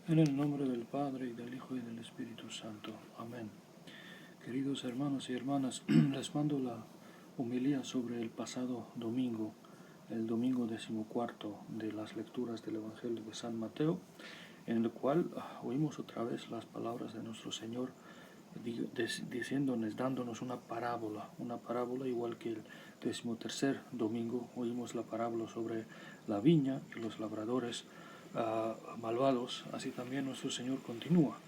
En el nombre del Padre, y del Hijo, y del Espíritu Santo. Amén. Queridos hermanos y hermanas, les mando la homilía sobre el pasado domingo, el domingo 14 de las lecturas del Evangelio de San Mateo, en el cual oímos otra vez las palabras de nuestro Señor diciéndonos, dándonos una parábola igual que el 13 domingo oímos la parábola sobre la viña y los labradores malvados. Así también nuestro Señor continúa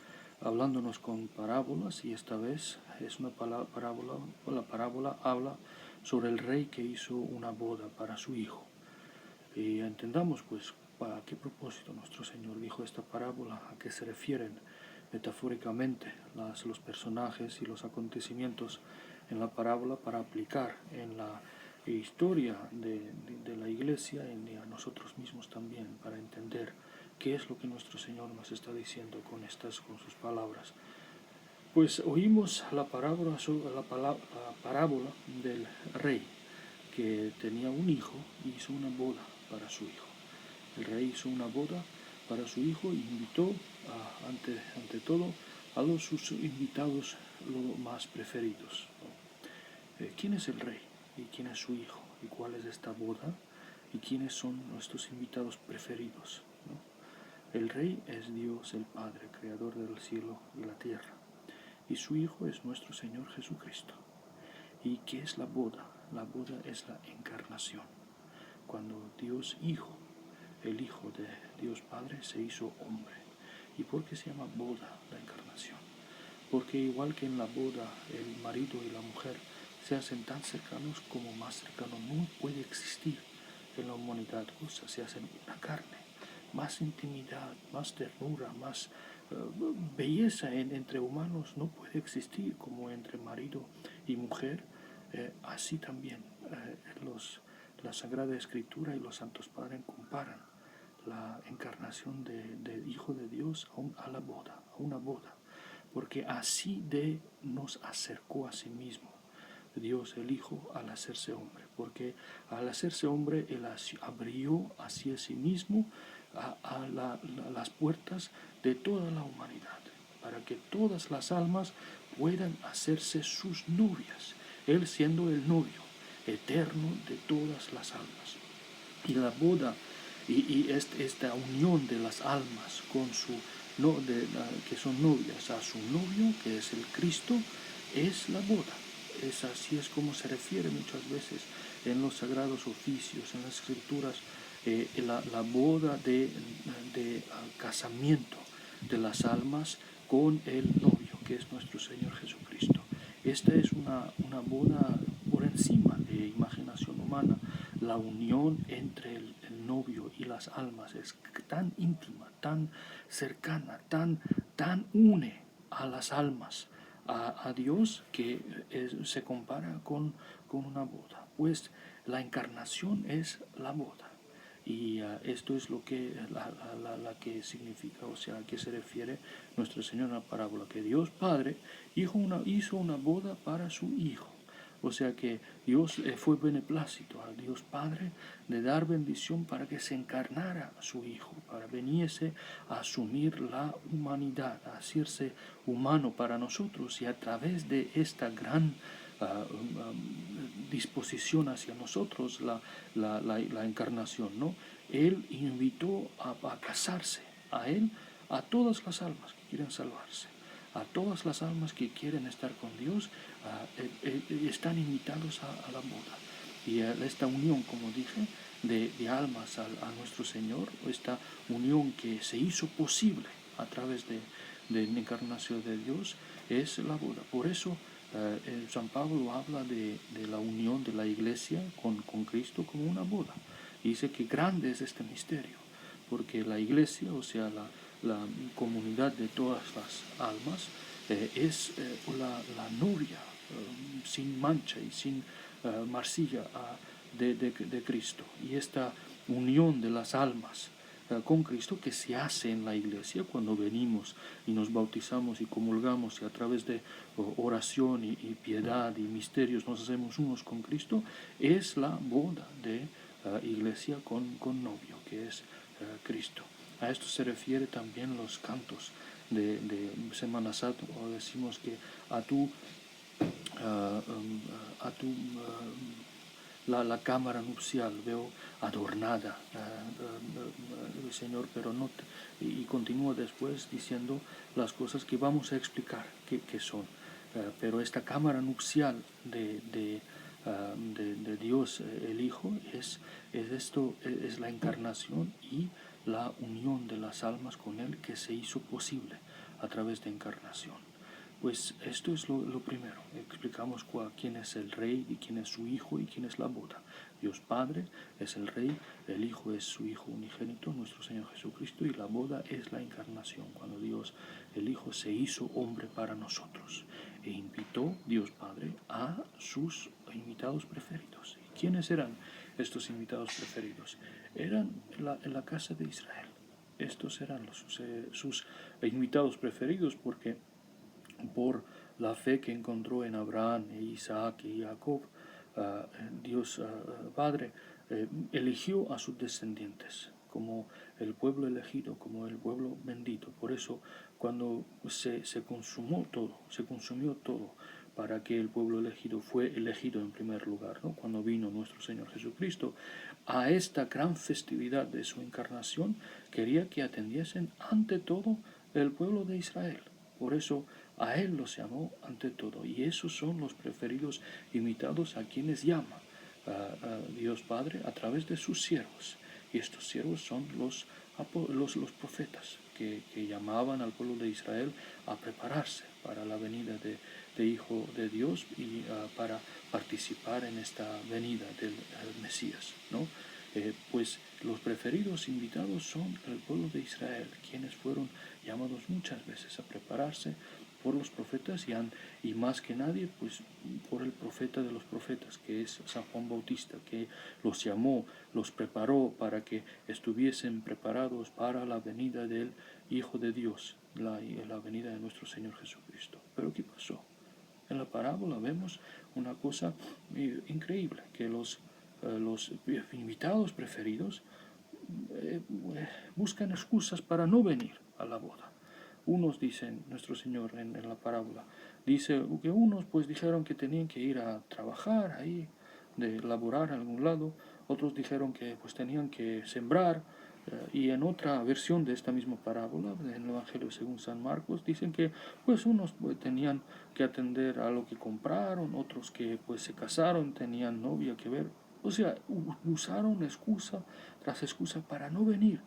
hablándonos con parábolas, y esta vez es una parábola. La parábola habla sobre el rey que hizo una boda para su hijo. Y entendamos pues para qué propósito nuestro Señor dijo esta parábola, a qué se refieren metafóricamente los personajes y los acontecimientos en la parábola para aplicar en la historia de la iglesia y a nosotros mismos también, para entender qué es lo que nuestro Señor nos está diciendo con sus palabras. Pues oímos la parábola del rey que tenía un hijo y hizo una boda para su hijo. El rey hizo una boda para su hijo y invitó ante todo a sus invitados los más preferidos. ¿Quién es el rey? ¿Y quién es su hijo? ¿Y cuál es esta boda? ¿Y quiénes son nuestros invitados preferidos? El rey es Dios el Padre, creador del cielo y la tierra. Y su hijo es nuestro Señor Jesucristo. ¿Y qué es la boda? La boda es la encarnación. Cuando Dios Hijo, el Hijo de Dios Padre, se hizo hombre. ¿Y por qué se llama boda la encarnación? Porque igual que en la boda el marido y la mujer se hacen tan cercanos como más cercano no puede existir en la humanidad. Se hacen una carne, más intimidad, más ternura, más belleza entre humanos no puede existir como entre marido y mujer. Así también la Sagrada Escritura y los Santos Padres comparan la encarnación del Hijo de Dios a una boda, porque así nos acercó a sí mismo Dios el Hijo al hacerse hombre, porque al hacerse hombre Él abrió hacia sí mismo las puertas de toda la humanidad, para que todas las almas puedan hacerse sus novias, Él siendo el novio eterno de todas las almas. Y la boda y esta unión de las almas con que son novias a su novio, que es el Cristo, es la boda. Así es como se refiere muchas veces en los sagrados oficios, en las escrituras, la boda de casamiento de las almas con el novio, que es nuestro Señor Jesucristo. Esta es una boda por encima de imaginación humana. La unión entre el novio y las almas es tan íntima, tan cercana, tan une a las almas a Dios, que se compara con una boda. Pues la encarnación es la boda. Y esto es lo que la que significa, o sea, a qué se refiere nuestro Señor en la parábola, que Dios Padre hizo una boda para su Hijo. O sea que Dios fue beneplácito a Dios Padre de dar bendición para que se encarnara a su Hijo, para veniese a asumir la humanidad, a hacerse humano para nosotros, y a través de esta gran disposición hacia nosotros, la encarnación, ¿no? Él invitó a casarse a Él a todas las almas que quieren salvarse. A todas las almas que quieren estar con Dios están invitados a la boda. Y esta unión, como dije, de almas a nuestro Señor, esta unión que se hizo posible a través de la encarnación de Dios, es la boda. Por eso San Pablo habla de la unión de la iglesia con Cristo como una boda. Dice que grande es este misterio, porque la iglesia, o sea, la comunidad de todas las almas, es la novia sin mancha y sin mancilla de Cristo. Y esta unión de las almas con Cristo, que se hace en la iglesia cuando venimos y nos bautizamos y comulgamos, y a través de oración y piedad y misterios nos hacemos unos con Cristo, es la boda de iglesia con novio, que es Cristo. A esto se refiere también los cantos de Semana Santa, o decimos que a tu, ah, a tu la cámara nupcial veo adornada, Señor, pero no y continúa después diciendo las cosas que vamos a explicar que son. Pero esta cámara nupcial de Dios, el Hijo, es la encarnación y la unión de las almas con Él que se hizo posible a través de encarnación. Pues esto es lo primero. Explicamos quién es el Rey y quién es su Hijo y quién es la boda. Dios Padre es el Rey, el Hijo es su Hijo unigénito, nuestro Señor Jesucristo, y la boda es la encarnación, cuando Dios, el Hijo, se hizo hombre para nosotros e invitó, Dios Padre, a sus invitados preferidos. ¿Y quiénes eran estos invitados preferidos? Eran en la casa de Israel. Estos eran sus invitados preferidos porque por la fe que encontró en Abraham, Isaac y Jacob, Dios Padre eligió a sus descendientes como el pueblo elegido, como el pueblo bendito. Por eso cuando se consumió todo para que el pueblo elegido fue elegido en primer lugar, ¿no? Cuando vino nuestro Señor Jesucristo a esta gran festividad de su encarnación, quería que atendiesen ante todo el pueblo de Israel. Por eso a Él los llamó ante todo, y esos son los preferidos invitados a quienes llama Dios Padre a través de sus siervos. Y estos siervos son los profetas que llamaban al pueblo de Israel a prepararse para la venida de Hijo de Dios y para participar en esta venida del Mesías, ¿no? Pues los preferidos invitados son el pueblo de Israel, quienes fueron llamados muchas veces a prepararse por los profetas y más que nadie pues por el profeta de los profetas, que es San Juan Bautista, que los llamó, los preparó para que estuviesen preparados para la venida del Hijo de Dios, la venida de nuestro Señor Jesucristo. Pero ¿qué pasó? En la parábola vemos una cosa increíble, que los invitados preferidos buscan excusas para no venir a la boda. Unos dicen, nuestro Señor en la parábola, dice que unos pues dijeron que tenían que ir a trabajar ahí, de laborar en algún lado, otros dijeron que pues tenían que sembrar, y en otra versión de esta misma parábola, en el Evangelio según San Marcos, dicen que pues unos pues, tenían que atender a lo que compraron, otros que pues se casaron, tenían novia que ver. O sea, usaron excusa tras excusa para no venir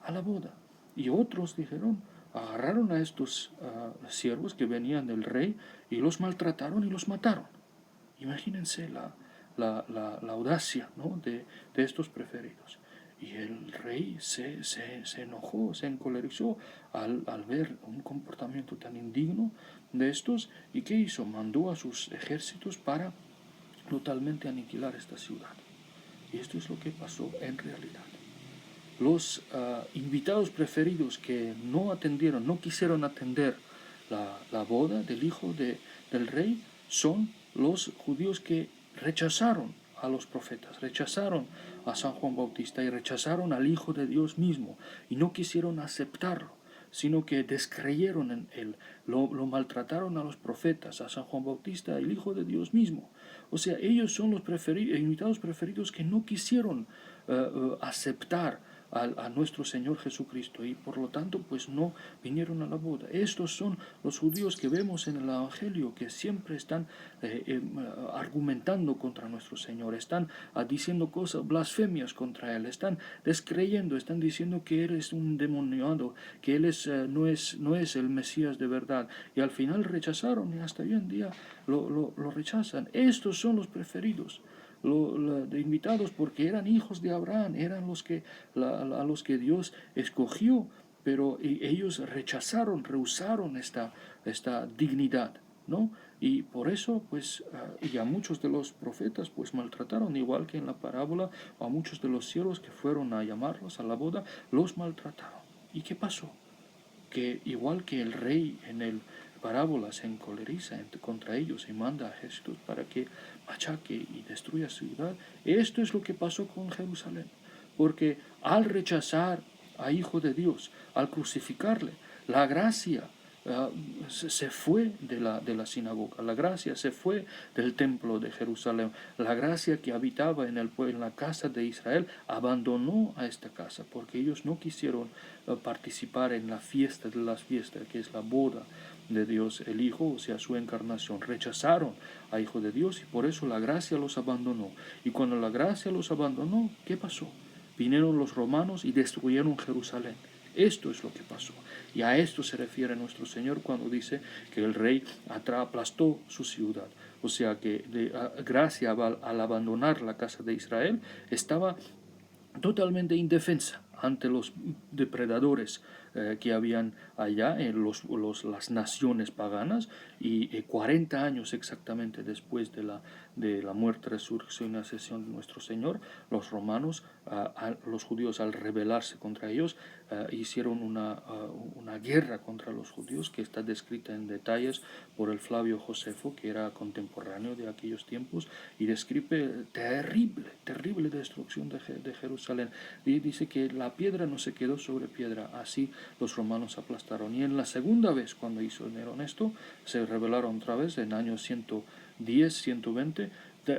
a la boda. Y otros dijeron, agarraron a estos siervos que venían del rey y los maltrataron y los mataron. Imagínense la audacia, ¿no? de estos preferidos. Y el rey se enojó, se encolerizó al ver un comportamiento tan indigno de estos. ¿Y qué hizo? Mandó a sus ejércitos para totalmente aniquilar esta ciudad. Y esto es lo que pasó en realidad. Los invitados preferidos que no atendieron, no quisieron atender la boda del hijo del rey son los judíos que rechazaron a los profetas, rechazaron a San Juan Bautista y rechazaron al Hijo de Dios mismo y no quisieron aceptarlo, sino que descreyeron en él, lo maltrataron a los profetas, a San Juan Bautista, el Hijo de Dios mismo. O sea, ellos son los invitados preferidos que no quisieron aceptar a nuestro Señor Jesucristo y por lo tanto pues no vinieron a la boda. Estos son los judíos que vemos en el Evangelio, que siempre están argumentando contra nuestro Señor, están diciendo cosas, blasfemias contra Él, están descreyendo, están diciendo que Él es un demoniado, que Él no es el Mesías de verdad, y al final rechazaron y hasta hoy en día lo rechazan. Estos son los preferidos, de invitados, porque eran hijos de Abraham, eran a los que Dios escogió, pero ellos rehusaron esta dignidad, ¿no? Y por eso, pues, y a muchos de los profetas, pues, maltrataron, igual que en la parábola, a muchos de los siervos que fueron a llamarlos a la boda, los maltrataron. ¿Y qué pasó? Que igual que el rey en el parábola se encoleriza contra ellos y manda a ejércitos para que machaque y destruya su ciudad, esto es lo que pasó con Jerusalén, porque al rechazar a Hijo de Dios, al crucificarle, la gracia se fue de la sinagoga, la gracia se fue del templo de Jerusalén, la gracia que habitaba en la casa de Israel abandonó a esta casa porque ellos no quisieron participar en la fiesta de las fiestas, que es la boda de Dios el Hijo, o sea, su encarnación. Rechazaron a Hijo de Dios y por eso la gracia los abandonó. Y cuando la gracia los abandonó, ¿qué pasó? Vinieron los romanos y destruyeron Jerusalén. Esto es lo que pasó. Y a esto se refiere nuestro Señor cuando dice que el rey aplastó su ciudad. O sea que gracia al abandonar la casa de Israel estaba totalmente indefensa ante los depredadores que habían allá en las naciones paganas, y 40 años exactamente después de la muerte, resurrección y ascensión de nuestro Señor, los romanos, los judíos, al rebelarse contra ellos, hicieron una guerra contra los judíos que está descrita en detalles por el Flavio Josefo, que era contemporáneo de aquellos tiempos, y describe terrible destrucción de Jerusalén. Y dice que la piedra no se quedó sobre piedra, así los romanos aplastaron. Y en la segunda vez, cuando hizo Nerón esto, se rebelaron otra vez en años 110, 120,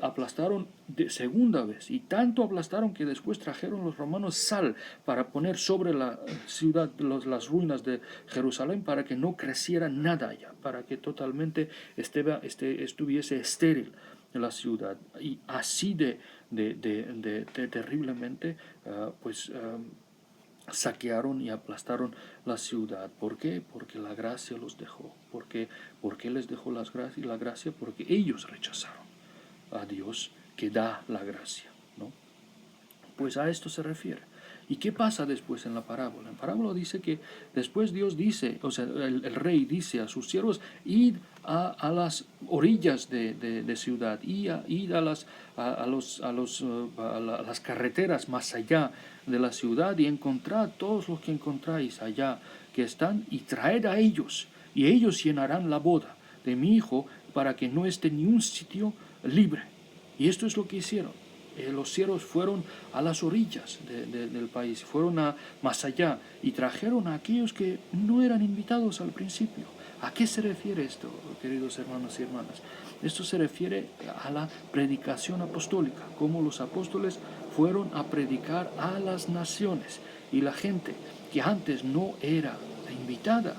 aplastaron de segunda vez, y tanto aplastaron que después trajeron los romanos sal para poner sobre la ciudad, las ruinas de Jerusalén, para que no creciera nada allá, para que totalmente estuviese estéril la ciudad. Y así de terriblemente saquearon y aplastaron la ciudad. ¿Por qué? Porque la gracia los dejó. ¿Por qué les dejó la gracia? Porque ellos rechazaron a Dios que da la gracia, ¿no? Pues a esto se refiere. ¿Y qué pasa después en la parábola? En la parábola dice que después Dios dice, o sea, el rey dice a sus siervos: id a las orillas de ciudad, id a las carreteras más allá de la ciudad, y encontrad todos los que encontráis allá que están, y traed a ellos, y ellos llenarán la boda de mi hijo, para que no esté ni un sitio libre. Y esto es lo que hicieron. Los siervos fueron a las orillas del país, fueron más allá, y trajeron a aquellos que no eran invitados al principio. ¿A qué se refiere esto, queridos hermanos y hermanas? Esto se refiere a la predicación apostólica, cómo los apóstoles fueron a predicar a las naciones, y la gente que antes no era invitada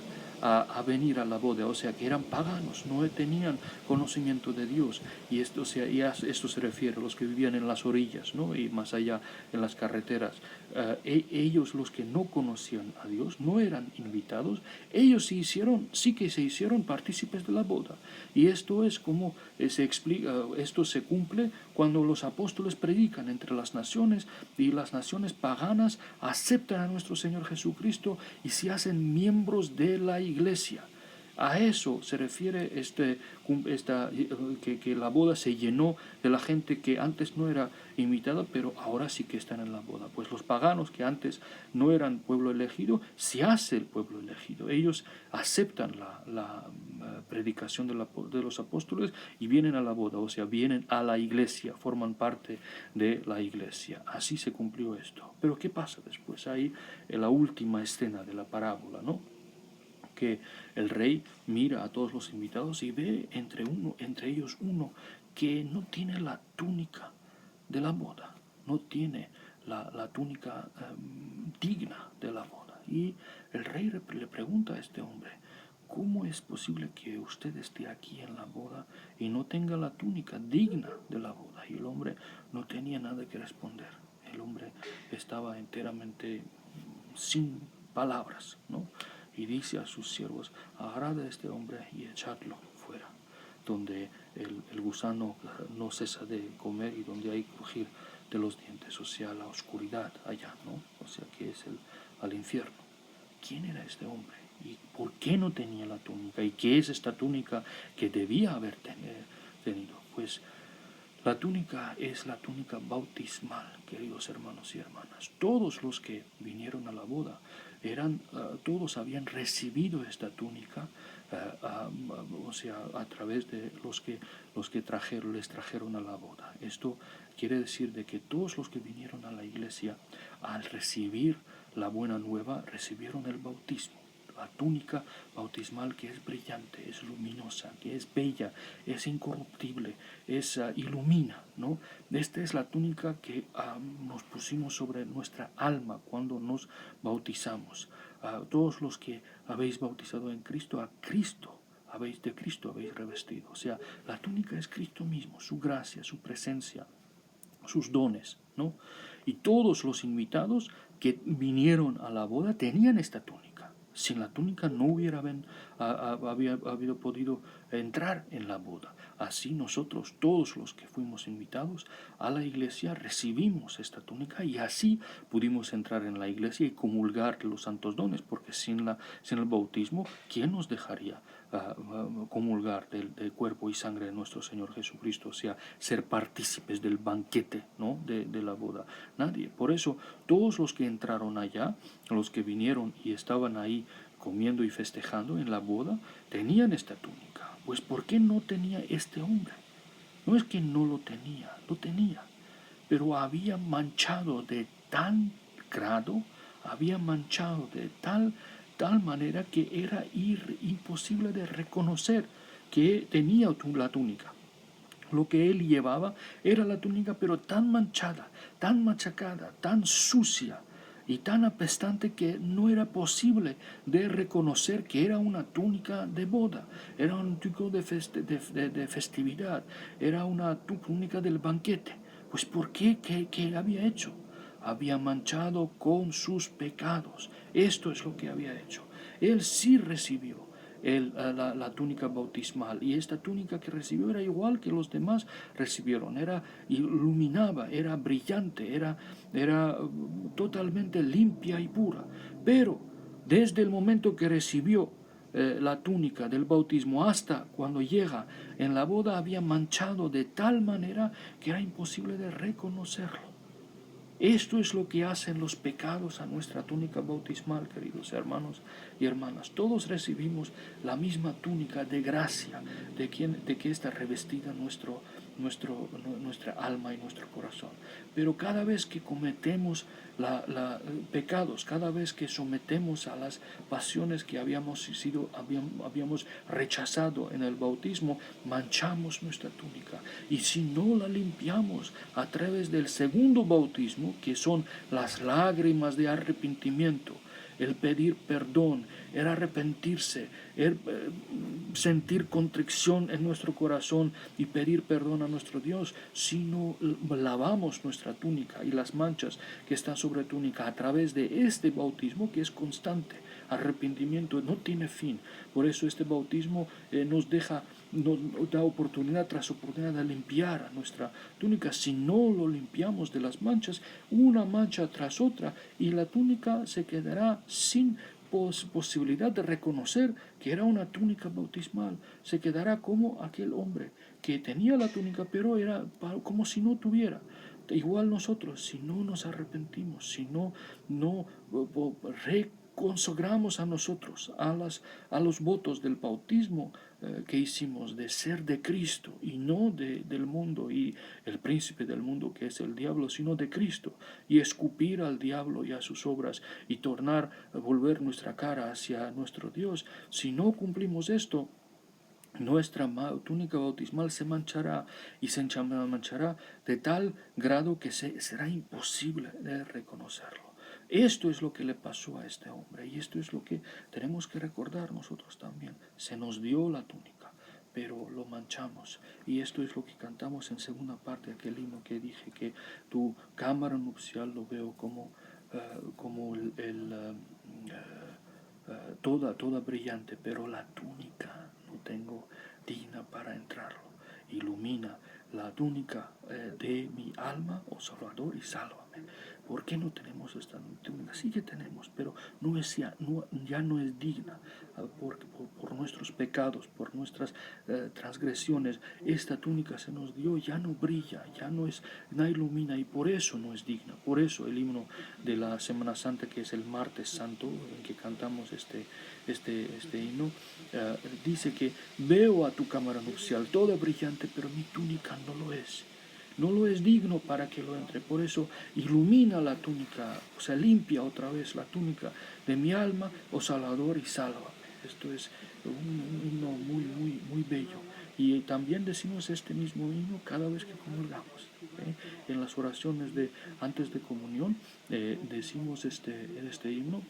a venir a la boda, o sea, que eran paganos, no tenían conocimiento de Dios. Y esto se refiere a los que vivían en las orillas, ¿no? Y más allá en las carreteras. Ellos, los que no conocían a Dios, no eran invitados. Ellos sí que se hicieron partícipes de la boda. Y esto es como se explica, esto se cumple cuando los apóstoles predican entre las naciones, y las naciones paganas aceptan a nuestro Señor Jesucristo y se hacen miembros de la iglesia. A eso se refiere que la boda se llenó de la gente que antes no era invitada, pero ahora sí que están en la boda. Pues los paganos, que antes no eran pueblo elegido, se hace el pueblo elegido. Ellos aceptan la predicación de los apóstoles y vienen a la boda, o sea, vienen a la iglesia, forman parte de la iglesia. Así se cumplió esto. Pero ¿qué pasa después? Ahí en la última escena de la parábola, ¿no? Que el rey mira a todos los invitados y ve entre ellos uno que no tiene la túnica de la boda, no tiene la túnica digna de la boda. Y el rey le pregunta a este hombre: ¿cómo es posible que usted esté aquí en la boda y no tenga la túnica digna de la boda? Y el hombre no tenía nada que responder. El hombre estaba enteramente sin palabras, ¿no? Y dice a sus siervos: agarrad a este hombre y echadlo fuera, donde el gusano no cesa de comer y donde hay crujir de los dientes, o sea, la oscuridad allá, ¿no? O sea, que es al infierno. ¿Quién era este hombre? ¿Y por qué no tenía la túnica? ¿Y qué es esta túnica que debía haber tenido? Pues la túnica es la túnica bautismal, queridos hermanos y hermanas. Todos los que vinieron a la boda todos habían recibido esta túnica, o sea, a través de los que les trajeron a la boda. Esto quiere decir de que todos los que vinieron a la iglesia, al recibir la buena nueva, recibieron el bautismo. La túnica bautismal que es brillante, es luminosa, que es bella, es incorruptible, ilumina, ¿no? Esta es la túnica que nos pusimos sobre nuestra alma cuando nos bautizamos. Todos los que habéis bautizado en Cristo, a Cristo de Cristo habéis revestido. O sea, la túnica es Cristo mismo, su gracia, su presencia, sus dones, ¿no? Y todos los invitados que vinieron a la boda tenían esta túnica. Sin la túnica no había podido entrar en la boda. Así nosotros, todos los que fuimos invitados a la iglesia, recibimos esta túnica y así pudimos entrar en la iglesia y comulgar los santos dones, porque sin el bautismo, ¿quién nos dejaría comulgar del cuerpo y sangre de nuestro Señor Jesucristo? O sea, ser partícipes del banquete, ¿no? de la boda. Nadie. Por eso, todos los que entraron allá, los que vinieron y estaban ahí comiendo y festejando en la boda, tenían esta túnica. Pues ¿por qué no tenía este hombre? No es que no lo tenía, pero había manchado de tal grado, había manchado de tal manera que era imposible de reconocer que tenía la túnica. Lo que él llevaba era la túnica, pero tan manchada, tan machacada, tan sucia y tan apestante que no era posible de reconocer que era una túnica de boda, era un túnica de festividad, era una túnica del banquete. Pues ¿por qué? ¿Qué había hecho? Había manchado con sus pecados. Esto es lo que había hecho. Él sí recibió la túnica bautismal, y esta túnica que recibió era igual que los demás recibieron, iluminaba, era brillante, era totalmente limpia y pura. Pero desde el momento que recibió la túnica del bautismo hasta cuando llega en la boda, había manchado de tal manera que era imposible de reconocerlo. Esto es lo que hacen los pecados a nuestra túnica bautismal, queridos hermanos y hermanas. Todos recibimos la misma túnica de gracia, de que está revestida nuestra alma y nuestro corazón. Pero cada vez que cometemos pecados, cada vez que sometemos a las pasiones que habíamos rechazado en el bautismo, manchamos nuestra túnica. Y si no la limpiamos a través del segundo bautismo, que son las lágrimas de arrepentimiento, el pedir perdón, el arrepentirse, el sentir contrición en nuestro corazón y pedir perdón a nuestro Dios, si no lavamos nuestra túnica y las manchas que están sobre túnica a través de este bautismo, que es constante, arrepentimiento no tiene fin. Por eso este bautismo nos da oportunidad tras oportunidad de limpiar nuestra túnica. Si no lo limpiamos de las manchas, una mancha tras otra, y la túnica se quedará sin posibilidad de reconocer que era una túnica bautismal. Se quedará como aquel hombre que tenía la túnica, pero era como si no tuviera. Igual nosotros, si no nos arrepentimos, si no consagramos a nosotros a los votos del bautismo que hicimos de ser de Cristo y no del mundo y el príncipe del mundo, que es el diablo, sino de Cristo, y escupir al diablo y a sus obras y volver nuestra cara hacia nuestro Dios. Si no cumplimos esto, nuestra túnica bautismal se manchará, y se manchará de tal grado que será imposible de reconocerlo. Esto es lo que le pasó a este hombre, y esto es lo que tenemos que recordar nosotros también. Se nos dio la túnica, pero lo manchamos, y esto es lo que cantamos en segunda parte de aquel himno que dije, que tu cámara nupcial lo veo como toda brillante, pero la túnica no tengo digna para entrarlo. Ilumina la túnica de mi alma, oh Salvador, y sálvame. ¿Por qué no tenemos esta túnica? Sí que tenemos, pero ya no es digna por nuestros pecados, por nuestras transgresiones. Esta túnica se nos dio, ya no brilla, no ilumina, y por eso no es digna. Por eso el himno de la Semana Santa, que es el martes santo, en que cantamos este himno, dice que veo a tu cámara nupcial toda brillante, pero mi túnica no lo es. no lo es digno para que lo entre. Por eso ilumina la túnica, o sea, limpia otra vez la túnica de mi alma, oh Salvador, y sálvame. Esto es un himno muy, muy, muy bello. Y también decimos este mismo himno cada vez que comulgamos. En las oraciones de antes de comunión decimos este himno.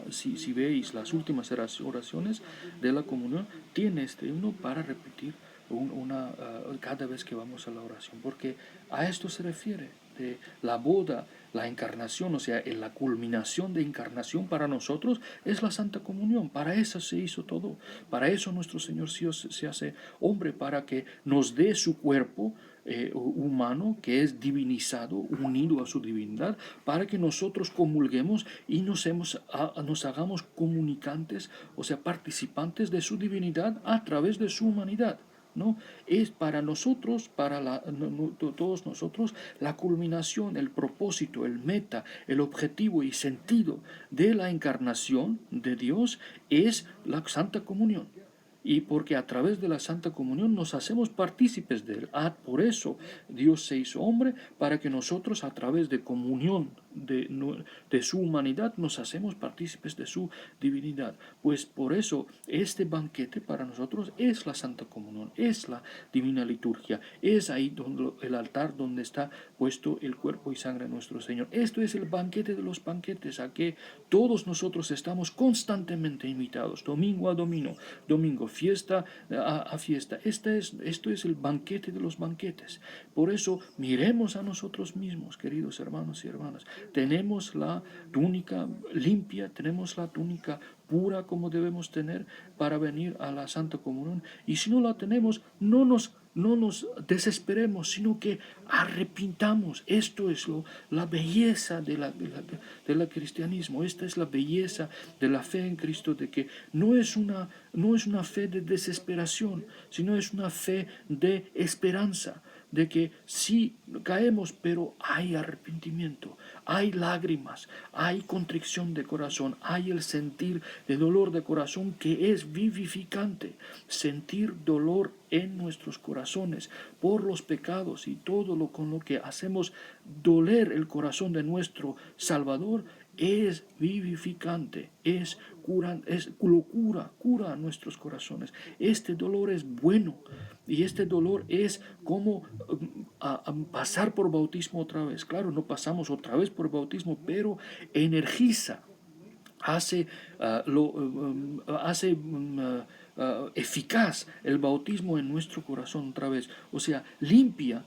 Si veis las últimas oraciones de la comunión, tiene este himno para repetir cada vez que vamos a la oración, porque a esto se refiere, de la boda, la encarnación, o sea, la culminación de encarnación para nosotros es la Santa Comunión. Para eso se hizo todo, para eso nuestro Señor se hace hombre, para que nos dé su cuerpo humano, que es divinizado, unido a su divinidad, para que nosotros comulguemos y nos hagamos comunicantes, o sea, participantes de su divinidad a través de su humanidad. ¿No? Es para nosotros, todos nosotros, la culminación, el propósito, el meta, el objetivo y sentido de la encarnación de Dios es la Santa Comunión. Y porque a través de la Santa Comunión nos hacemos partícipes de Él. Por eso Dios se hizo hombre, para que nosotros a través de comunión de su humanidad nos hacemos partícipes de su divinidad. Pues por eso este banquete para nosotros es la Santa Comunión, es la divina liturgia, es ahí donde el altar donde está puesto el cuerpo y sangre de nuestro Señor. Esto es el banquete de los banquetes, a que todos nosotros estamos constantemente invitados, domingo a domingo, fiesta a fiesta. Esto es el banquete de los banquetes. Por eso miremos a nosotros mismos, queridos hermanos y hermanas. Tenemos la túnica limpia, tenemos la túnica pura como debemos tener para venir a la Santa Comunión. Y si no la tenemos, no nos desesperemos, sino que arrepintamos. Esto es la belleza del cristianismo. Esta es la belleza de la fe en Cristo, de que no es una fe de desesperación, sino es una fe de esperanza, de que sí caemos, pero hay arrepentimiento, hay lágrimas, hay contrición de corazón, hay el sentir de dolor de corazón que es vivificante. Sentir dolor en nuestros corazones por los pecados y todo lo con lo que hacemos doler el corazón de nuestro Salvador es vivificante, es cura nuestros corazones. Este dolor es bueno, y este dolor es como pasar por bautismo otra vez. Claro, no pasamos otra vez por bautismo, pero energiza, hace eficaz el bautismo en nuestro corazón otra vez. O sea, limpia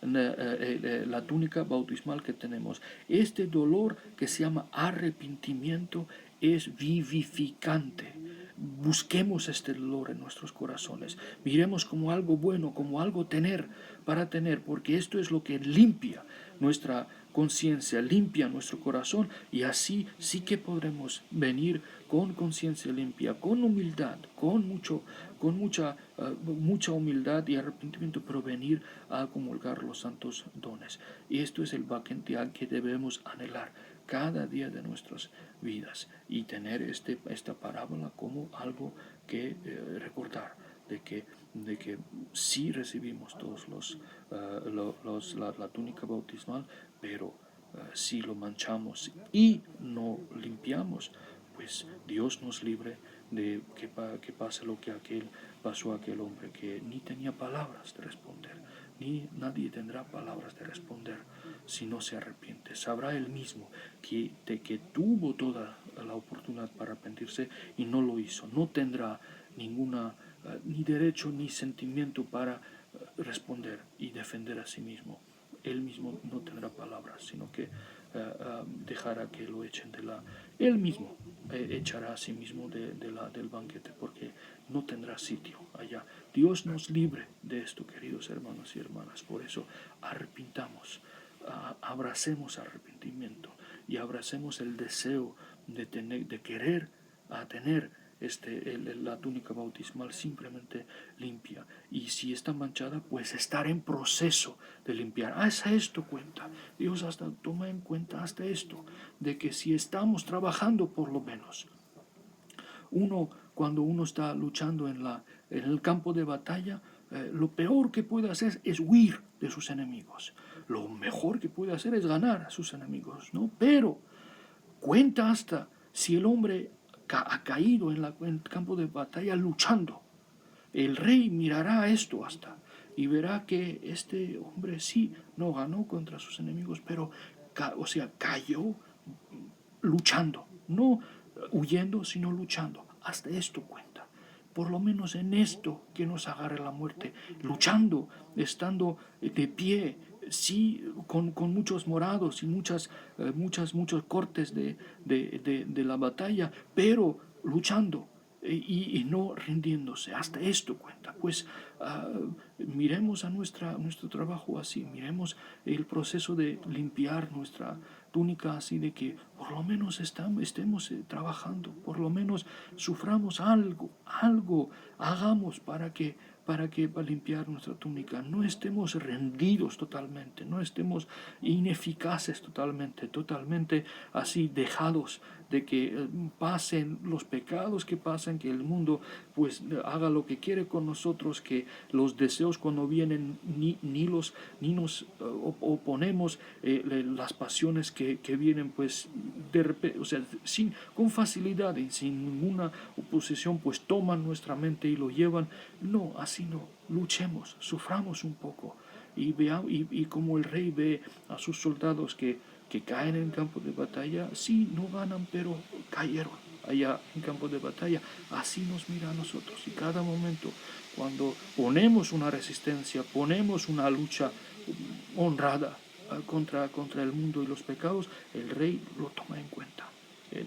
la túnica bautismal que tenemos. Este dolor que se llama arrepentimiento es vivificante. Busquemos este dolor en nuestros corazones. Miremos como algo bueno, como algo para tener, porque esto es lo que limpia nuestra conciencia, limpia nuestro corazón, y así sí que podremos venir con conciencia limpia, con humildad, con mucha humildad y arrepentimiento, pero venir a comulgar los santos dones. Y esto es el banquete al que debemos anhelar cada día de nuestras vidas, y tener esta parábola como algo que recordar, de que sí recibimos todos la túnica bautismal, pero si lo manchamos y no limpiamos, pues Dios nos libre de que pase lo que pasó a aquel hombre, que ni tenía palabras de responder, ni nadie tendrá palabras de responder si no se arrepiente. Sabrá él mismo que tuvo toda la oportunidad para arrepentirse y no lo hizo. No tendrá ni derecho ni sentimiento para responder y defender a sí mismo. Él mismo no tendrá palabras, sino que dejará que lo echen él mismo echará a sí mismo del banquete, porque no tendrá sitio allá. Dios nos libre de esto, queridos hermanos y hermanas. Por eso arrepintamos, abracemos arrepentimiento y abracemos el deseo de querer tener la túnica bautismal simplemente limpia, y si está manchada, pues estar en proceso de limpiar. Hasta esto cuenta. Dios toma en cuenta hasta esto, de que si estamos trabajando, por lo menos cuando uno está luchando en el campo de batalla, lo peor que puede hacer es huir de sus enemigos. Lo mejor que puede hacer es ganar a sus enemigos, ¿no? Pero cuenta hasta si el hombre ha caído en el campo de batalla luchando. El rey mirará esto hasta y verá que este hombre sí no ganó contra sus enemigos, pero, cayó luchando, no huyendo, sino luchando. Hasta esto cuenta. Por lo menos en esto que nos agarre la muerte, luchando, estando de pie, sí, con muchos morados y muchos cortes de la batalla, pero luchando y no rindiéndose. Hasta esto cuenta. Pues miremos a nuestro trabajo así, miremos el proceso de limpiar nuestra túnica así, de que por lo menos estemos trabajando, por lo menos suframos algo hagamos para limpiar nuestra túnica. No estemos rendidos totalmente, no estemos ineficaces totalmente así dejados de que pasen los pecados que pasan, que el mundo pues haga lo que quiere con nosotros, que los deseos cuando vienen ni nos oponemos, las pasiones que vienen pues de repente, con facilidad y sin ninguna oposición, pues toman nuestra mente y lo llevan. No, así no. Luchemos, suframos un poco y como el rey ve a sus soldados que caen en campo de batalla, sí, no ganan, pero cayeron allá en campo de batalla. Así nos mira a nosotros, y cada momento cuando ponemos una resistencia, ponemos una lucha honrada contra el mundo y los pecados, el rey lo toma en cuenta,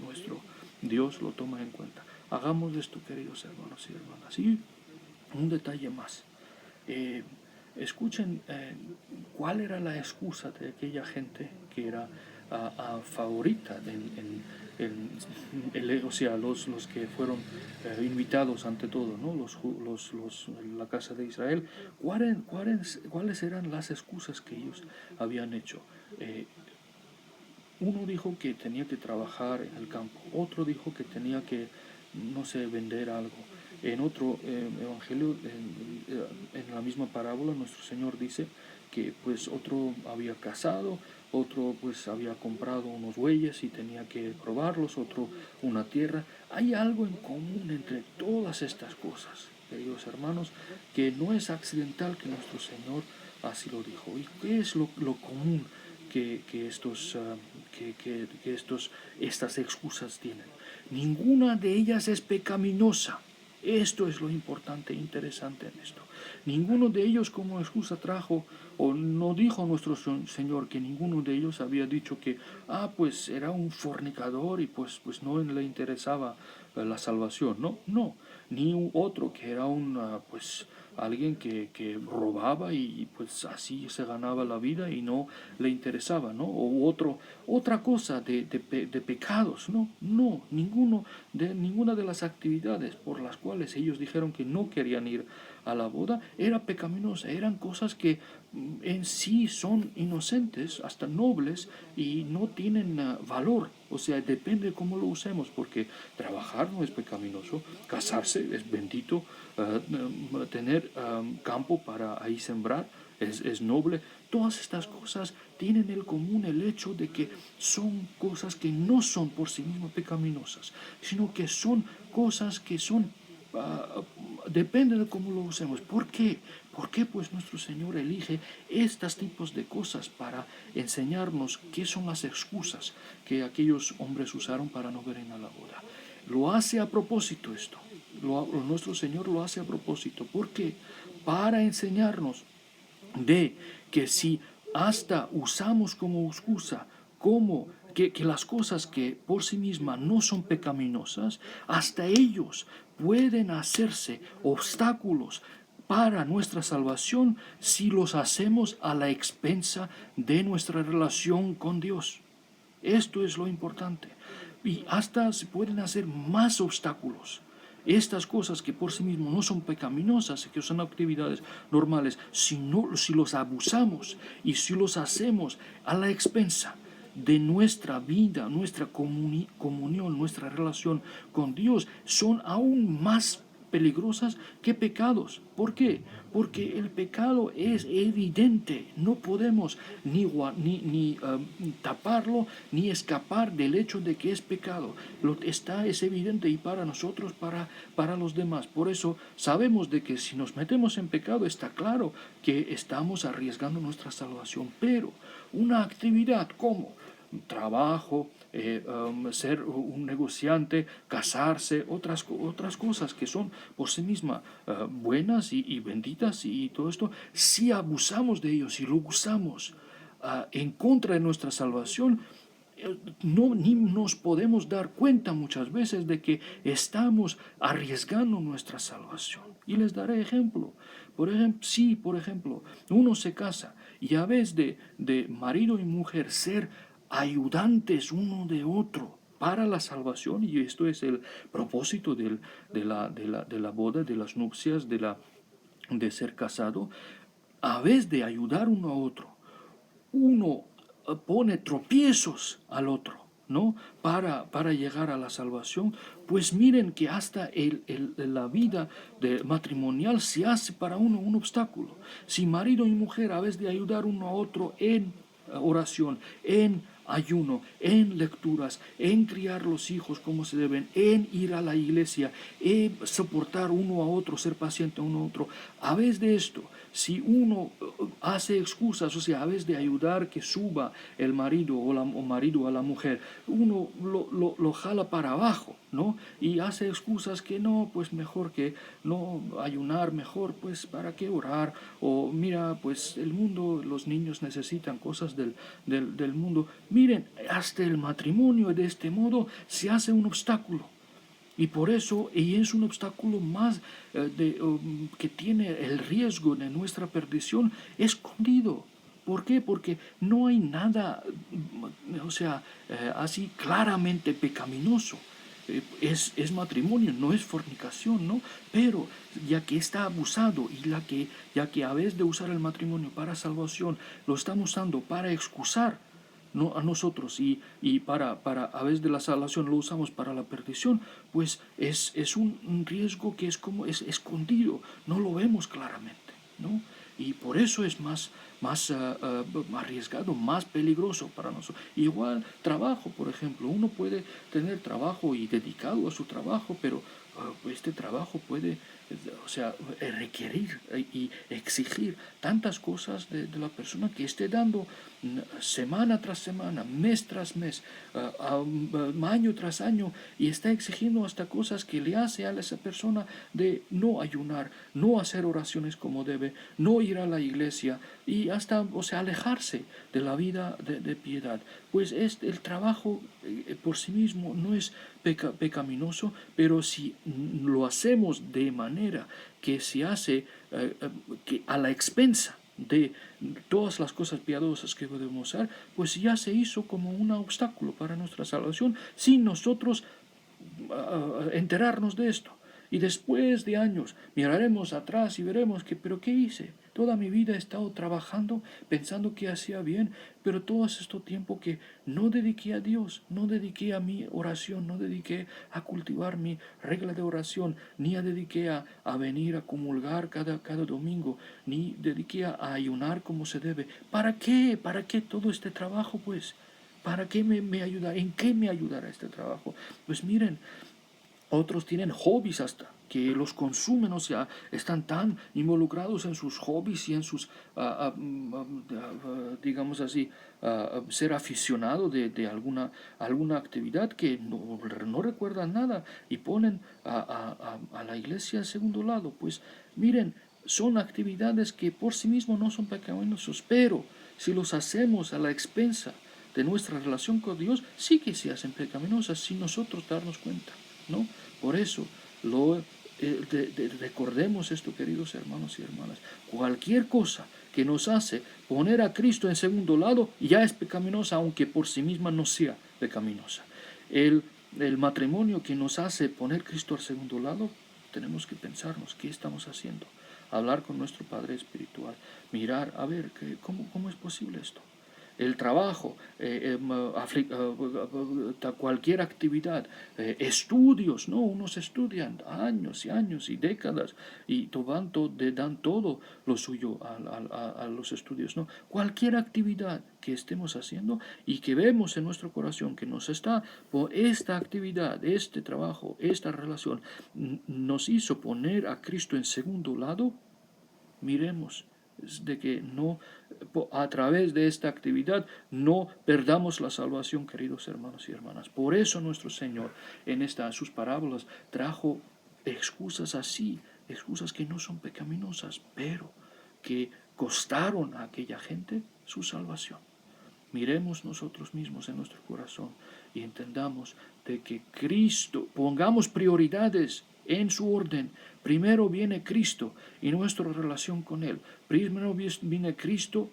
nuestro Dios lo toma en cuenta. Hagamos esto, queridos hermanos y hermanas. Y un detalle más. Escuchen cuál era la excusa de aquella gente que era favorita los que fueron invitados ante todo, ¿no? La casa de Israel. ¿Cuáles eran las excusas que ellos habían hecho? Uno dijo que tenía que trabajar en el campo, otro dijo que tenía que, no sé, vender algo. En otro evangelio, en la misma parábola, nuestro Señor dice que pues otro había casado, otro pues había comprado unos bueyes y tenía que probarlos, otro una tierra. Hay algo en común entre todas estas cosas, queridos hermanos, que no es accidental que nuestro Señor así lo dijo. ¿Y qué es lo común que estas excusas tienen? Ninguna de ellas es pecaminosa. Esto es lo importante e interesante en esto. Ninguno de ellos como excusa trajo, o no dijo nuestro Señor que ninguno de ellos había dicho que, pues era un fornicador y pues no le interesaba la salvación. No, ni otro que era alguien que robaba y pues así se ganaba la vida y no le interesaba, ¿no? O otra cosa de pecados, no, ninguna de las actividades por las cuales ellos dijeron que no querían ir a la boda era pecaminosa. Eran cosas que en sí son inocentes, hasta nobles, y no tienen valor. O sea, depende de cómo lo usemos, porque trabajar no es pecaminoso, casarse es bendito, tener campo para ahí sembrar es noble. Todas estas cosas tienen en común el hecho de que son cosas que no son por sí mismas pecaminosas, sino que son cosas que son depende de cómo lo usemos. ¿Por qué? ¿Por qué pues nuestro Señor elige estos tipos de cosas para enseñarnos qué son las excusas que aquellos hombres usaron para no venir a la boda? Lo hace a propósito esto. Nuestro Señor lo hace a propósito. ¿Por qué? Para enseñarnos de que si hasta usamos como excusa que las cosas que por sí mismas no son pecaminosas, hasta ellos pueden hacerse obstáculos para nuestra salvación si los hacemos a la expensa de nuestra relación con Dios. Esto es lo importante. Y hasta se pueden hacer más obstáculos. Estas cosas que por sí mismos no son pecaminosas, que son actividades normales, si los abusamos y si los hacemos a la expensa de nuestra vida, nuestra comunión, nuestra relación con Dios, son aún más peligrosas que pecados. ¿Por qué? Porque el pecado es evidente. No podemos ni taparlo ni escapar del hecho de que es pecado. Es evidente y para nosotros, para los demás. Por eso sabemos de que si nos metemos en pecado está claro que estamos arriesgando nuestra salvación. Pero una actividad como trabajo, ser un negociante, casarse, otras cosas que son por sí mismas buenas y benditas y todo esto, si abusamos de ellos, si lo usamos en contra de nuestra salvación, ni nos podemos dar cuenta muchas veces de que estamos arriesgando nuestra salvación. Y les daré ejemplo. Si, por ejemplo, uno se casa y a vez de marido y mujer ser ayudantes uno de otro para la salvación, y esto es el propósito de la boda, de las nupcias, de ser casado, a vez de ayudar uno a otro, uno pone tropiezos al otro, ¿no? Para llegar a la salvación, pues miren que hasta la vida matrimonial se hace para uno un obstáculo. Si marido y mujer, a vez de ayudar uno a otro en oración, en ayuno, en lecturas, en criar los hijos como se deben, en ir a la iglesia, en soportar uno a otro, ser paciente uno a otro, a vez de esto, si uno hace excusas, o sea, a vez de ayudar que suba el marido o marido a la mujer, uno lo jala para abajo, ¿no? Y hace excusas que no, pues mejor que no ayunar, mejor pues para qué orar, o mira, pues el mundo, los niños necesitan cosas del mundo. Miren, hasta el matrimonio de este modo se hace un obstáculo. Y por eso, y es un obstáculo más que tiene el riesgo de nuestra perdición escondido. ¿Por qué? Porque no hay nada, o sea, así claramente pecaminoso. Es matrimonio, no es fornicación, ¿no? Pero ya que está abusado y ya que a vez de usar el matrimonio para salvación, lo estamos usando para excusar, no a nosotros, y para a vez de la salvación lo usamos para la perdición, pues es un riesgo que es escondido, no lo vemos claramente, ¿no? Y por eso es más arriesgado, más peligroso para nosotros. Igual trabajo, por ejemplo, uno puede tener trabajo y dedicado a su trabajo, pero este trabajo puede, o sea, requerir y exigir tantas cosas de la persona que esté dando semana tras semana, mes tras mes, año tras año, y está exigiendo hasta cosas que le hace a esa persona de no ayunar, no hacer oraciones como debe, no ir a la iglesia y hasta, o sea, alejarse de la vida de piedad. Pues el trabajo por sí mismo no es pecaminoso, pero si lo hacemos de manera que se hace que a la expensa de todas las cosas piadosas que podemos hacer, pues ya se hizo como un obstáculo para nuestra salvación sin nosotros enterarnos de esto. Y después de años miraremos atrás y veremos que, pero ¿qué hice? Toda mi vida he estado trabajando pensando que hacía bien, pero todo este tiempo que no dediqué a Dios, no dediqué a mi oración, no dediqué a cultivar mi regla de oración, ni dediqué a venir a comulgar cada domingo, ni dediqué a ayunar como se debe. ¿Para qué? ¿Para qué todo este trabajo, pues? ¿Para qué me ayuda? ¿En qué me ayudará este trabajo? Pues miren, otros tienen hobbies hasta que los consumen, o sea, están tan involucrados en sus hobbies y en sus, digamos así, ser aficionado de alguna actividad que no recuerdan nada y ponen a la iglesia en segundo lado. Pues miren, son actividades que por sí mismos no son pecaminosos, pero si los hacemos a la expensa de nuestra relación con Dios, sí que se hacen pecaminosas sin nosotros darnos cuenta, ¿no? Por eso, recordemos esto, queridos hermanos y hermanas. Cualquier cosa que nos hace poner a Cristo en segundo lado ya es pecaminosa, aunque por sí misma no sea pecaminosa. El matrimonio que nos hace poner a Cristo al segundo lado, tenemos que pensarnos qué estamos haciendo. Hablar con nuestro Padre Espiritual, mirar, a ver, ¿cómo es posible esto? el trabajo, cualquier actividad, estudios, ¿no? Unos estudian años y años y décadas y dan todo lo suyo a los estudios, ¿no? Cualquier actividad que estemos haciendo y que vemos en nuestro corazón que nos está, por esta actividad, este trabajo, esta relación, nos hizo poner a Cristo en segundo lado, miremos de que no, a través de esta actividad, no perdamos la salvación, queridos hermanos y hermanas. Por eso nuestro Señor en sus parábolas trajo excusas así, excusas que no son pecaminosas, pero que costaron a aquella gente su salvación. Miremos nosotros mismos en nuestro corazón y entendamos de que Cristo, pongamos prioridades en su orden. Primero viene Cristo y nuestra relación con Él. Primero viene Cristo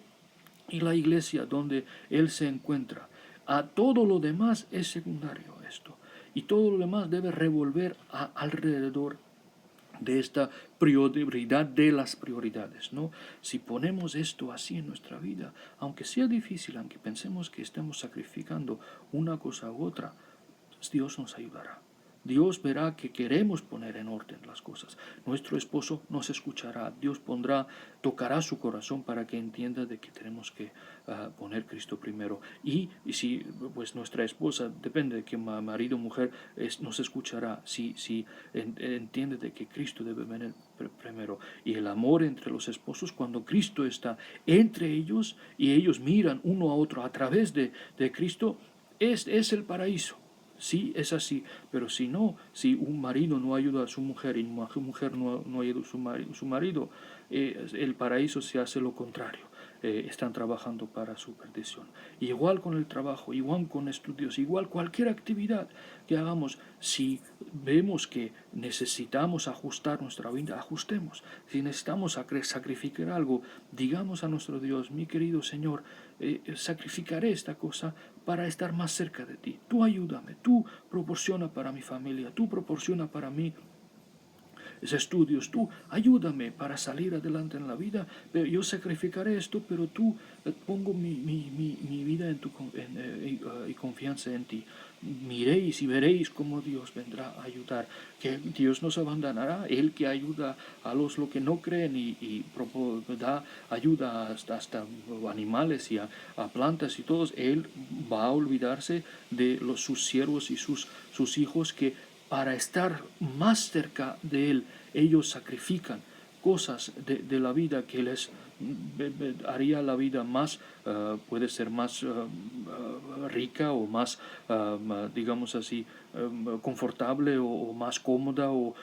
y la iglesia donde Él se encuentra. A todo lo demás es secundario esto. Y todo lo demás debe revolver alrededor de esta prioridad de las prioridades, ¿no? Si ponemos esto así en nuestra vida, aunque sea difícil, aunque pensemos que estamos sacrificando una cosa u otra, Dios nos ayudará. Dios verá que queremos poner en orden las cosas. Nuestro esposo nos escuchará. Dios tocará su corazón para que entienda de que tenemos que poner Cristo primero. Y si pues nuestra esposa, depende de que marido o mujer, nos escuchará. Si entiende de que Cristo debe venir primero. Y el amor entre los esposos, cuando Cristo está entre ellos y ellos miran uno a otro a través de Cristo, es el paraíso. Sí, es así, pero si no, si un marido no ayuda a su mujer y una mujer no ayuda a su marido, el paraíso se hace lo contrario. Están trabajando para su perdición. Igual con el trabajo, igual con estudios, igual cualquier actividad que hagamos, si vemos que necesitamos ajustar nuestra vida, ajustemos. Si necesitamos sacrificar algo, digamos a nuestro Dios: mi querido Señor, sacrificaré esta cosa para estar más cerca de ti. Tú ayúdame, tú proporciona para mi familia, tú proporciona para mí estudios, tú ayúdame para salir adelante en la vida. Yo sacrificaré esto, pero tú pongo mi vida y confianza en ti. Miréis y veréis cómo Dios vendrá a ayudar, que Dios nos abandonará, Él que ayuda a los que no creen y da ayuda hasta animales y a plantas y todos. Él va a olvidarse de sus siervos y sus hijos, que para estar más cerca de Él, ellos sacrifican cosas de la vida que les haría la vida más, puede ser más rica o más, digamos así, confortable o más cómoda, o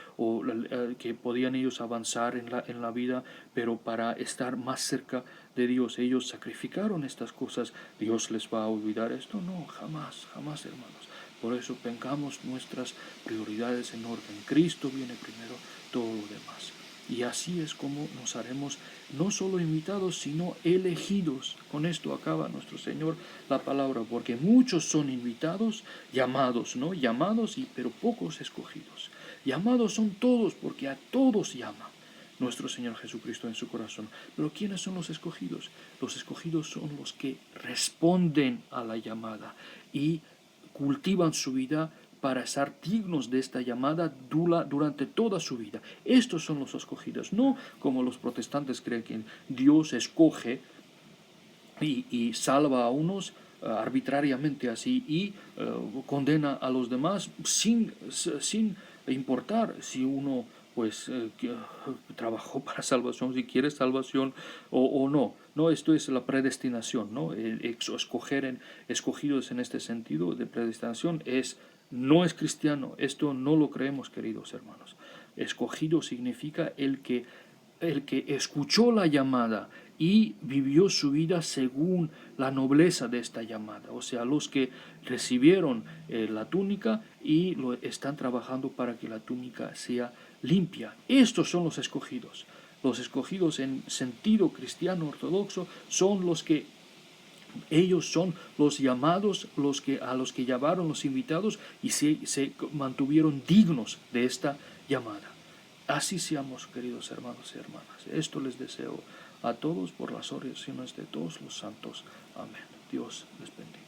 que podían ellos avanzar en la vida, pero para estar más cerca de Dios ellos sacrificaron estas cosas. ¿Dios les va a olvidar esto? No, jamás, jamás, hermanos. Por eso pongamos nuestras prioridades en orden. Cristo viene primero, todo lo demás. Y así es como nos haremos no solo invitados, sino elegidos. Con esto acaba nuestro Señor la palabra, porque muchos son invitados, llamados, ¿no? Llamados, pero pocos escogidos. Llamados son todos, porque a todos llama nuestro Señor Jesucristo en su corazón. Pero ¿quiénes son los escogidos? Los escogidos son los que responden a la llamada y cultivan su vida para ser dignos de esta llamada durante toda su vida. Estos son los escogidos, no como los protestantes creen que Dios escoge y salva a unos arbitrariamente así y condena a los demás sin importar si uno pues trabajó para salvación, si quiere salvación o no. No, esto es la predestinación, ¿no? Escogidos en este sentido de predestinación no es cristiano. Esto no lo creemos, queridos hermanos. Escogido significa el que escuchó la llamada y vivió su vida según la nobleza de esta llamada. O sea, los que recibieron la túnica y están trabajando para que la túnica sea limpia. Estos son los escogidos. Los escogidos en sentido cristiano ortodoxo son los que ellos son los llamados, a los que llamaron los invitados y se mantuvieron dignos de esta llamada. Así seamos, queridos hermanos y hermanas. Esto les deseo a todos por las oraciones de todos los santos. Amén. Dios les bendiga.